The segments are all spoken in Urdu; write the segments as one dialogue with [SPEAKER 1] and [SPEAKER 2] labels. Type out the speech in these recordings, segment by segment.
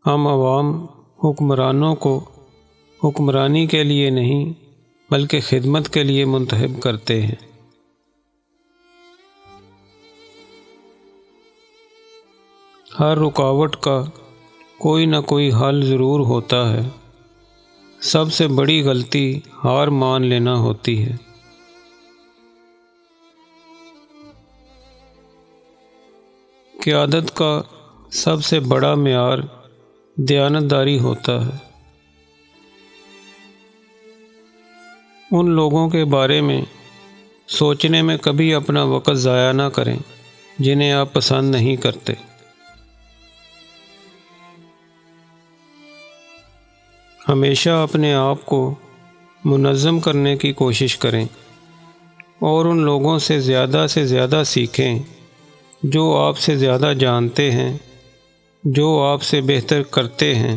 [SPEAKER 1] ہم عوام حکمرانوں کو حکمرانی کے لیے نہیں بلکہ خدمت کے لیے منتخب کرتے ہیں۔ ہر رکاوٹ کا کوئی نہ کوئی حل ضرور ہوتا ہے۔ سب سے بڑی غلطی ہار مان لینا ہوتی ہے۔ قیادت کا سب سے بڑا معیار دیانتداری ہوتا ہے۔ ان لوگوں کے بارے میں سوچنے میں کبھی اپنا وقت ضائع نہ کریں جنہیں آپ پسند نہیں کرتے۔ ہمیشہ اپنے آپ کو منظم کرنے کی کوشش کریں اور ان لوگوں سے زیادہ سیکھیں جو آپ سے زیادہ جانتے ہیں، جو آپ سے بہتر کرتے ہیں،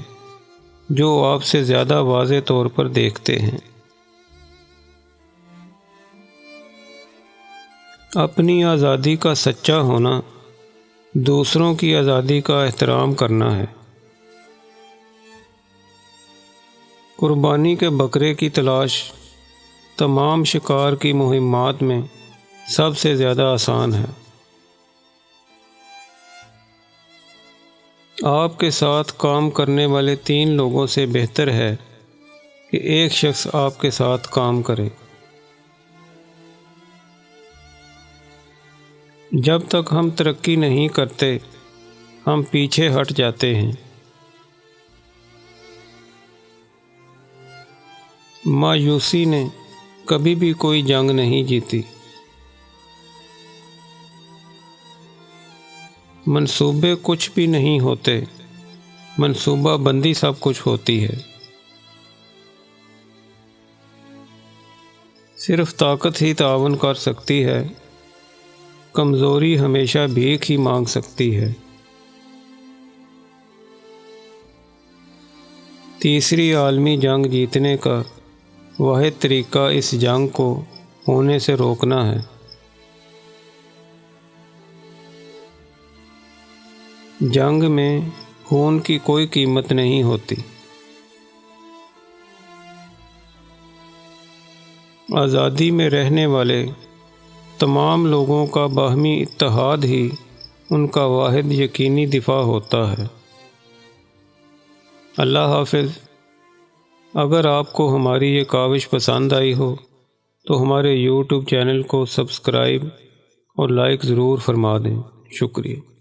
[SPEAKER 1] جو آپ سے زیادہ واضح طور پر دیکھتے ہیں۔ اپنی آزادی کا سچا ہونا دوسروں کی آزادی کا احترام کرنا ہے۔ قربانی کے بکرے کی تلاش تمام شکار کی مہمات میں سب سے زیادہ آسان ہے۔ آپ کے ساتھ کام کرنے والے 3 لوگوں سے بہتر ہے کہ ایک شخص آپ کے ساتھ کام کرے۔ جب تک ہم ترقی نہیں کرتے، ہم پیچھے ہٹ جاتے ہیں۔ مایوسی نے کبھی بھی کوئی جنگ نہیں جیتی۔ منصوبے کچھ بھی نہیں ہوتے، منصوبہ بندی سب کچھ ہوتی ہے۔ صرف طاقت ہی تعاون کر سکتی ہے، کمزوری ہمیشہ بھیک ہی مانگ سکتی ہے۔ تیسری عالمی جنگ جیتنے کا واحد طریقہ اس جنگ کو ہونے سے روکنا ہے۔ جنگ میں خون کی کوئی قیمت نہیں ہوتی۔ آزادی میں رہنے والے تمام لوگوں کا باہمی اتحاد ہی ان کا واحد یقینی دفاع ہوتا ہے۔ اللہ حافظ۔ اگر آپ کو ہماری یہ کاوش پسند آئی ہو تو ہمارے YouTube چینل کو سبسکرائب اور لائک ضرور فرما دیں۔ شکریہ۔